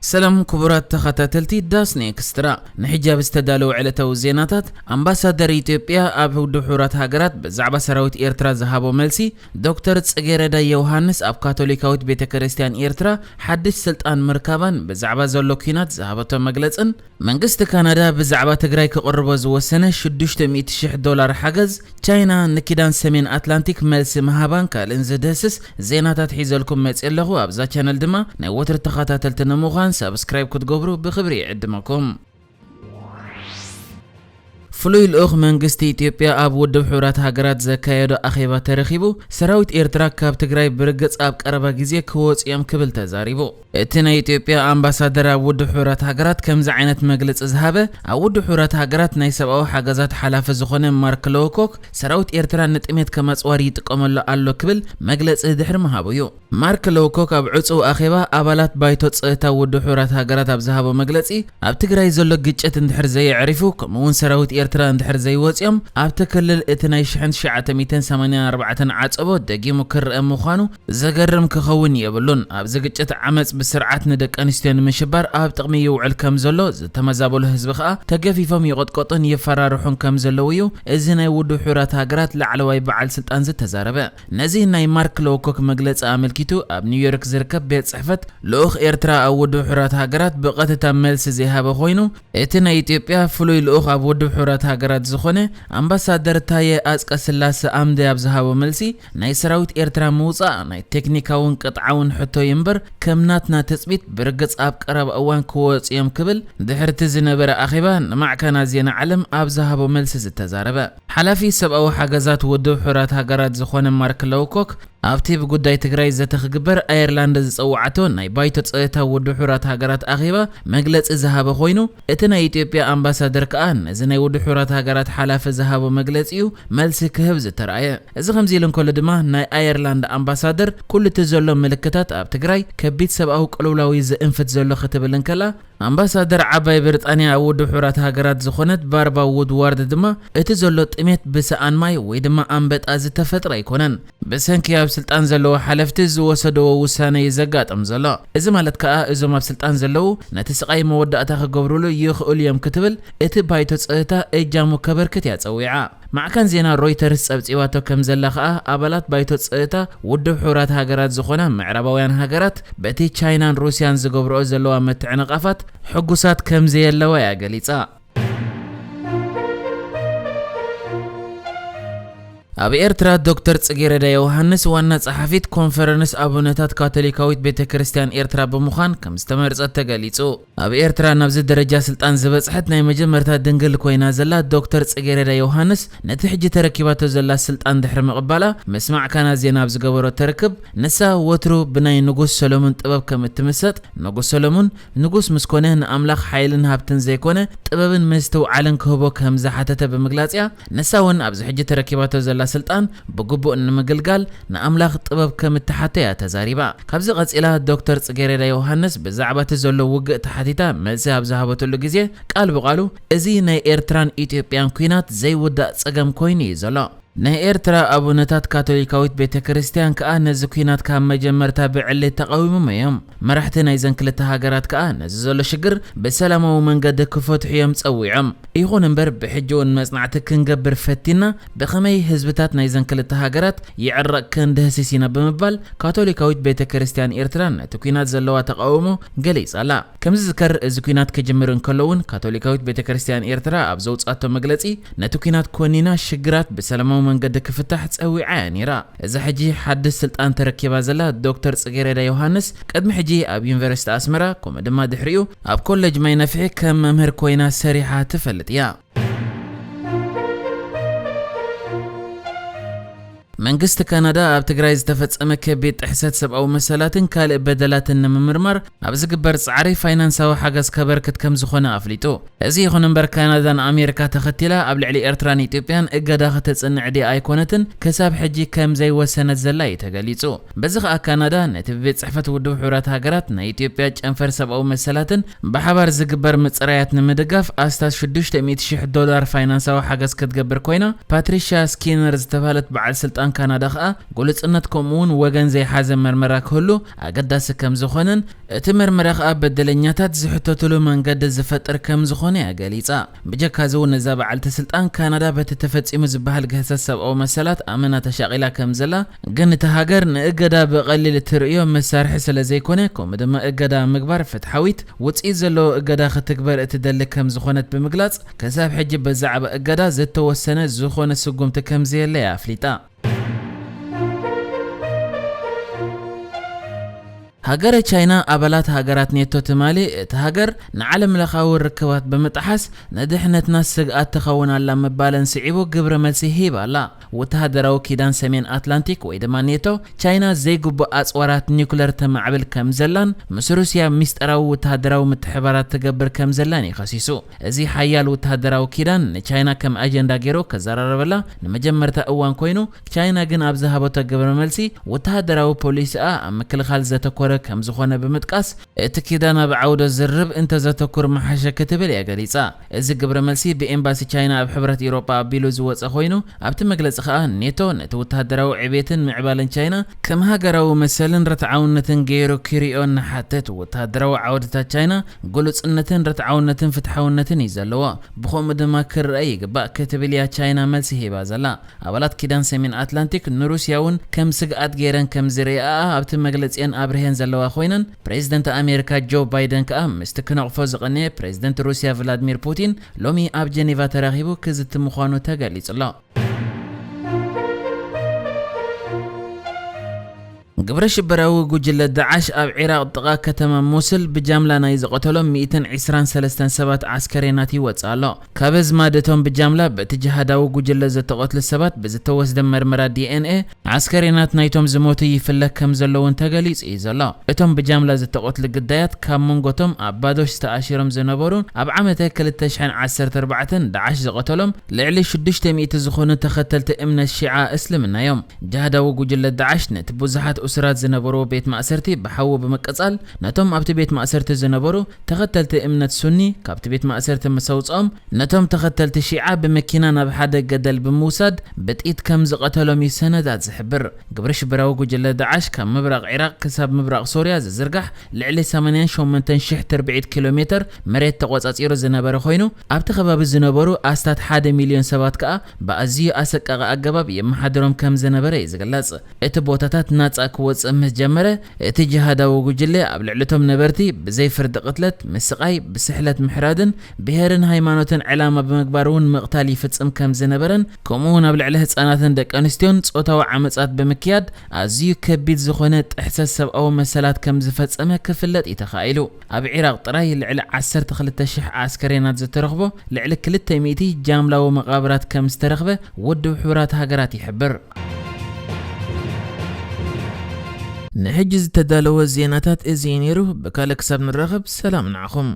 سلام كبرات تخاتلتي داسني كسترا نحجاب استدالو علتو زيناتات امباسادر ኢትዮጵያ ኣብ ድሑራት ሃገራት ብዛዕባ ሰራዊት ኤርትራ ዝሃቦ መልሲ ዶክተር ጽጌረዳ ዮሐንስ ኣብ ካቶሊካዊት ቤተክርስቲያን ኤርትራ ሓድሽ ስልጣን ምርካባን ብዛዕባ ዘሎ ኩናት ዝሃበቶ መግለጽን መንግስቲ ካናዳ ብዛዕባ ትግራይ ክቅርቦ ዝወሰነ $600,000 ሓገዝ ቻይና ንኪዳን ሰሜን አትላንቲክ መልሲ መሃባን ካልእን ዝደስስ ዜናታት ሒዘልኩም መጽለኹ ኣብዛ ቻነል ድማ ናይ ወትር ተኸታተልቲ ንምዃን سبسكرايب كتقبرو بخبري عدمكم فلوي الأخ منغستي إثيوبيا أب ودب حورات هاجرات زكايدو أخيبا ترخيبو سراويت إيرترا كاب تግራይ برقص أب قربا ጊዜ كوص يم كبل تزاريبو اتنا إثيوبيا أمباسادر أب ودب حورات هاجرات كمز عينت مجلس زهابه أب ودب حورات هاجرات ናይ ሰብአዊ ሓገዛት ሓላፊ ዝኾነ ማርክ ሎኮክ ሰራዊት ኤርትራ ንጥሜት ከመጽዋሪ ይጥቀመሉ ኣሎ ክብል መግለጽ ድሕር መሃበዩ ማርክ ሎኮክ ኣብ ዕጹው ኣኼባ ኣባላት ባይቶ ጸታ ودب حورات هاجرات ኣብ ዝሃቦ መግለጺ ኣብ ትግራይ ዘሎ ግጭት እንድሕር ዘይዕሪፉ ከምኡውን ሰራዊት ኤርትራ እንድሕር ዘይወጽዮም ኣብ ተከለል እቲ ናይ 1984 ዓጸቦ ደጊሙ ክርአ ምዃኑ ዘገርም ክኸውን የብሉን ኣብ ዝግጭት ዓመጽ ብስርዓት ንደቂ ኣንስትዮ ንምሽባር ኣብ ጥቕሚ ይውዕል ከም ዘሎ ዝተመዛበሉ ህዝቢ ኸኣ ተገፊፎም ይቆጥቆጥን ይፈራርሑን ከም ዘለዉ እዩ እዚ ናይ ውድብ ሕቡራት ሃገራት ላዕለዋይ በዓል ስልጣን ዝተዛረበ ነዚ ናይ ማርክ ሎኮክ መግለጺ ኣመልኪቱ ኣብ ኒውዮርክ ዝርከብ ቤት ጽሕፈት ልኡኽ ኤርትራ ኣብ ውድብ ሕቡራት ሃገራት ብቐጥታ መልሲ ዝሃበ ኮይኑ እቲ ናይ ኢትዮጵያ ፍሉይ ልኡኽ ኣብ ውድብ ሕቡራት ሃገራት ዝኾነ ኣምባሳደር ታየ ኣጽቀስላሴ ኣምደ ኣብ ዝሃቦ መልሲ ናይ ሰራዊት ኤርትራ ምውጻእ ናይ ቴክኒካውን ቅጥዓውን ሕቶ ይምበር ከምናትና ተጽቢት ብርግጽ ኣብ ቀረብ እዋን ክወጽዮም ክብል ድሕርቲ ዝነበረ ኣኼባ ንማዕከና ዜና ዓለም ኣብ ዝሃቦ መልሲ ዝተዛረበ ሓላፊ ሰብአዊ ሓገዛት ውድብ ሕቡራት ሃገራት ዝኾነ ማርክ ሎኮክ ኣብቲ ብጉዳይ ትግራይ ዘተኽግበር ኣየርላንድ ዝጸውዓቶ ናይ ባይቶ ጸታ ውድብ ሕቡራት ሃገራት ኣኼባ መግለጺ ዝሃበ ኮይኑ እቲ ናይ ኢትዮጵያ ኣምባሳደር ከኣ ነዚ ናይ ውድብ ሕቡራት ሃገራት ሓላፊ ዝሃቦ መግለጺኡ መልሲ ክህብ ዝተራእየ እዚ ከምዚ ኢሉ እንከሎ ድማ ናይ ኣየርላንድ ኣምባሳደር ኩሉ እቲ ዘሎ ምልክታት ኣብ ትግራይ ከቢድ ሰብአዊ ቅልውላዊ ዝእንፍት ዘሎ ክትብል እንከላ ኣምባሳደር ዓባይ ብሪጣንያ ኣብ ውድብ ሕቡራት ሃገራት ዝኾነት ባርባ ውድዋርድ ድማ እቲ ዘሎ ጥሜት ብሰኣን ማይ ወይ ድማ ኣንበጣ ዝተፈጥረ ኣይኮነን ብሰንኪ ኣብ ስልጣን ዘለዎ ሓለፍቲ ዝወሰደዎ ውሳነ ይዘጋጥም ዘሎ እዚ ማለት ከዓ እዞም ኣብ ስልጣን ዘለዉ ነቲ ስቃይ መወዳእታ ክገብርሉ ይኽእሉ እዮም ክትብል እቲ ባይቶ ጸታ እጃሙ ከበርክት ያጸዊዓ ማዕከን ዜና ሮይተርስ ጸብጺዋቶ ከም ዘላ ከዓ ኣባላት ባይቶ ጸታ ውድብ ሕቡራት ሃገራት ዝኾነ ምዕራባውያን ሃገራት በቲ ቻይናን ሩስያን ዝገብርኦ ዘለዋ ምትዕንቃፋት ሕጉሳት ከም ዘየለዋ ያገሊጻ ኣብ ኤርትራ ዶክተር ጽጌረዳ ዮሐንስ ዋና ጸሓፊት ኮንፈረንስ አቡነታት ካቶሊካዊት ቤተክርስቲያን ኤርትራ ብምዃን ከም ዝተመርጸት ተገሊጹ ኣብ ኤርትራ ናብዚ ደረጃ ስልጣን ዝበጽሐት ናይ መጀመርታ ድንግል ኮይና ዘላ ዶክተር ጽጌረዳ ዮሐንስ ነቲ ሕጂ ተረኪባቶ ዘላ ስልጣን ድሕሪ ምቕባላ መስማዕ ካና ዜና ኣብ ዝገበሮ ተርክብ ንሳ ወትሩ ብናይ ንጉስ ሰሎሞን ጥበብ ከም እትምሰጥ ንጉስ ሰሎሞን ንጉስ ምስኮነ ንኣምላኽ ሓይልን ሃብትን ዘይኮነ ጥበብን መስተውዓልን ክህቦ ከም ዝሓተተ ብምግላጽያ ንሳ እውን ኣብዚ ሕጂ ተረኪባቶ ዘላ ስልጣን በግቦ ንምግልጋል ንኣምላኽ ጥበብ ከም እትሓተያ ተዛሪባ ካብዚ ቀጺላ ዶክተር ጽጌረዳ ዮሐንስ ብዛዕባ ዘሎ ውግእ ተሓቲታ መልሲ ኣብ ዝሃበተሉ ግዜ ቃል ብቃሉ እዚ ናይ ኤርትራን ኢትዮጵያን ኩናት ዘይውዳእ ጸገም ኮይኑ እዩ ዘሎ ናይ ኤርትራ አቡነታት ካቶሊካዊት ቤተክርስቲያን ከኣ ነዚ ኩናት ካብ መጀመርታ ብዕሌት ተቃዊሞም እዮም መራሕቲ ናይ ዘንክልተ ሃገራት ከኣ ነዚ ዘሎ ሽግር ብሰላማዊ መንገዲ ክፈትሑ እዮም ጸዊዖም ይኹን እምበር ብሕጂውን መጽናዕቲ ክንገብር ፈቲና ብኸመይ ህዝብታት ናይ ዘንክልተ ሃገራት ይዕረቕ ክንድህሲሲና ብምባል ካቶሊካዊት ቤተክርስቲያን ኤርትራ ነቲ ኩናት ዘለዋ ተቃውሞ ገሊጻላ ከምዚ ዝከር እዚ ኩናት ክጅምር እንከለውን ካቶሊካዊት ቤተክርስቲያን ኤርትራ ኣብ ዘውጻቶ መግለጺ ነቲ ኩናት ኮኒና ሽግራት ብሰላማዊ መንገድ ክፍታሕ ጸዊዓ ነይራ እዚ ሕጂ ሓድሽ ስልጣን ተረኪባ ዘላ ዶክተር ጽጌረዳ ዮሐንስ ቀድሚ ሕጂ ኣብ ዩኒቨርሲቲ ኣስመራ ከምኡ ድማ ድሕሪኡ ኣብ ኮሌጅ ማይ ነፍሒ ከም መምህር ኮይና ሰሪሓ ትፈልጥ እያ መንግስት ካናዳ ኣብ ትግራይ ዝተፈጸመ ከቢድ ጥሕሰት ሰብአዊ መሰላትን ካልእ በደላትን ንምርማር ኣብ ዝግበር ጻዕሪ ፋይናንሳዊ ሓገዝ ከበርክት ከም ዝኾነ ኣፍሊጡ እዚ ይኹን እምበር ካናዳን ኣሜሪካ ተኸቲላ ኣብ ልዕሊ ኤርትራን ኢትዮጵያን እገዳ ከተጽንዕ ዲ ኣይኮነትን ክሳብ ሕጂ ከም ዘይወሰነት ዘላ ተገሊጹ በዚ ኸኣ ካናዳ ነቲ ቤት ጽሕፈት ውድብ ሕቡራት ሃገራት ናይ ኢትዮጵያ ጨንፈር ሰብአዊ መሰላትን ብሓባር ዝግበር ምጽራያት ንምድጋፍ ኣስታት $600,000 ፋይናንሳዊ ሓገዝ ክትገብር ኮይና ፓትሪሻ ስኪነር ዝተባህለት በዓል ስልጣን ስልጣን ካናዳ ኸኣ ጉልጽነት ከምኡውን ወገን ዘይሓዘ መርመራ ክህሉ ኣገዳሲ ከም ዝኾነን እቲ መርመራ ኸኣ በደለኛታት ዝሕተትሉ መንገዲ ዝፈጥር ከም ዝኾነ ገሊጻ ብጀካዚ እውን ነዛ በዓልቲ ስልጣን ካናዳ በቲ ተፈጺሙ ዝበሃል ገህሰት ሰብኣዊ መሰላት ኣመና ተሻቂላ ከም ዘላ ግን እቲ ሃገር ንእገዳ ብቐሊል ትርእዮ መሳርሒ ስለ ዘይኮነ ከምኡ ድማ እገዳ ምግባር ፍትሓዊት ውፅኢት ዘለዎ እገዳ ክትግበር እትደሊ ከም ዝኾነት ብምግላጽ ከሳብ ሕጂ በዛዕባ እገዳ ዝተወሰነ ዝኾነ ስጉምቲ ከም ዘየለ ኣፍሊጣ ሃገር ቻይና አባላት ሃገራት ኔቶ ትማሊ እቲ ሃገር ንዓለም ለኻዊ ርክባት በመጣሐስ ነድሕነትና ስግኣት ተኸውናላ መባለን ስዒቡ ግብረ መልሲ ሂባላ ወተሃደራዊ ኪዳን ሰሜን አትላንቲክ ወይ ድማ ኔቶ ቻይና ዘይግቡእ ኣጽዋራት ኒኩለር ተማዕብል ከም ዘላን ምስ ሩስያ ሚስጥራዊ ወተሃደራዊ ምትሕባራት ትገብር ከም ዘላን ይኸሲሱ እዚ ሓያል ወተሃደራዊ ኪዳን ንቻይና ከም ኣጀንዳ ገይሩ ከዘራረበላ ንመጀመርታ እዋን ኮይኑ ቻይና ግን ኣብ ዝሃበቶ ግብረ መልሲ ወተሃደራዊ ፖሊሲኣ ኣብ ምክልኻል ዘተኮረ ከም ዝኾነ ብምጥቃስ እቲ ኪዳን ኣብ ዓውደ ዝርብ እንተ ዘተኩር መሓሸ ክትብል የገሊጻ እዚ ግብረ መልሲ ብኤምባሲ ቻይና ኣብ ሕብረት ኤውሮጳ ኣቢሉ ዝወፀ ኮይኑ ኣብቲ መግለጺ ኸኣ ኔቶ ነቲ ወተሃደራዊ ዕቤትን ምዕባለን ቻይና ከም ሃገራዊ መሰልን ረትዓውነትን ገይሩ ክሪኦ ንሓተት ወተሃደራዊ ዓውድታት ቻይና ጉሉጽነትን ረትዓውነትን ፍትሓውነትን እዩ ዘለዎ ብኸምኡ ድማ ክርአ ይግባእ ክትብል እያ ቻይና መልሲ ሂባ ዘላ ኣባላት ኪዳን ሰሜን አትላንቲክ ንሩስያ እውን ከም ስግኣት ገይረን ከም ዝርአ ኣብቲ መግለጺአን ኣብርሄን ዘለዋ ኮይነን ፕሬዝደንት ኣሜሪካ ጆ ባይደን ከኣ ምስቲ ክነቕፎ ዝቐነየ ፕሬዝደንት ሩስያ ቭላድሚር ፑቲን ሎሚ ኣብ ጀኔቫ ተራኺቡ ክዝቲ ምዃኑ ተገሊጹሎ ግብረ ሽበራዊ ጉጅለ ዳዓሽ ኣብ ኢራቅ ጥቃ ከተማ ሞስል ብጃምላ ናይ ዝቀተሎም 123 ሰባት ዓስከሬናት ይወጻሎ ካብዝ ማደቶም ብጃምላ በቲ ጅሃዳዊ ጉጅለ ዝተቀተሉ ሰባት ብዝተወስደ መርመራ ዲኤንኤ ዓስከሬናት ናይቶም ዝሞቱ ይፍለክ ከም ዘለውን ተገሊጹ ይዘሎ እቶም ብጃምላ ዝተቀተሉ ግዳያት ካብ መንጎቶም ኣብ ባዶሽ ተኣሺሮም ዝነበሩ ኣብ ዓመተ 2014 ዳዓሽ ዝቀተሎም ልዕሊ 600 ዝኾኑ ተኸተልቲ እምነት ሺዓ እስልምናዮም ጅሃዳዊ ጉጅለ ዳዓሽ ነቲ ብዙሓት እስራት ዝነበሩ ቤት ማእሰርቲ በሓው በመቀጻል ነቶም ኣብቲ ቤት ማእሰርቲ ዝነበሩ ተኸተልቲ እምነት ሱኒ ካብቲ ቤት ማእሰርቲ መሰውጾም ነቶም ተኸተልቲ ሺዓ በመኪና ናብ ሓደ ገደል ብምውሳድ በጥኢት ከም ዝቀተሎም ይሰነዳት ዝሕብር ግብረ ሽበራዊ ጉጅለ ዳዓሽ ካብ ምብራቕ ኢራቅ ክሳብ ምብራቕ ሶርያ ዝዝርጋሕ ልዕሊ 88,000 ተርቢዒት ኪሎሜትር መሬት ተቆጻጺሩ ዝነበረ ኮይኑ ኣብቲ ከባቢ ዝነበሩ ኣስታት 1 ሚልዮን ሰባት ከኣ ብኣዝዩ ኣሰቃቂ ኣገባብ የመሓደሮም ከም ዝነበረ ይዝገለጽ እቲ ቦታታት ናጻ ወጽእ ምስ ጀመረ እቲ ጅሃዳዊ ጉጅለ ኣብ ልዕልቶም ነበርቲ ብዘይ ፍርዲ ቅትለት ምስቃይ ብስሕለት ምሕራድን ብሄርን ሃይማኖትን ዕላማ ብምግባሩን መቕታል ይፍጽም ከም ዝነበረን ከምኡውን ኣብ ልዕሊ ህፃናትን ደቂ ኣንስትዮን ጾታዊ ዓመጻት ብምክያድ ኣዝዩ ከቢድ ዝኾነ ጥሕሰት ሰብኣዊ መሰላት ከም ዝፈጸመ ክፍለጥ ይተኻኢሉ ኣብ ኢራቅ ጥራይ ልዕሊ 12,000 ዓስከሬናት ዝተረኽቦ ልዕሊ 200 ጃምላዊ መቃብራት ከም ዝተረኽበ ውድብ ሕቡራት ሃገራት ይሕብር نحجز تدالو الزيناتات ازينيرو بكالك ساب نرغب سلام نعخم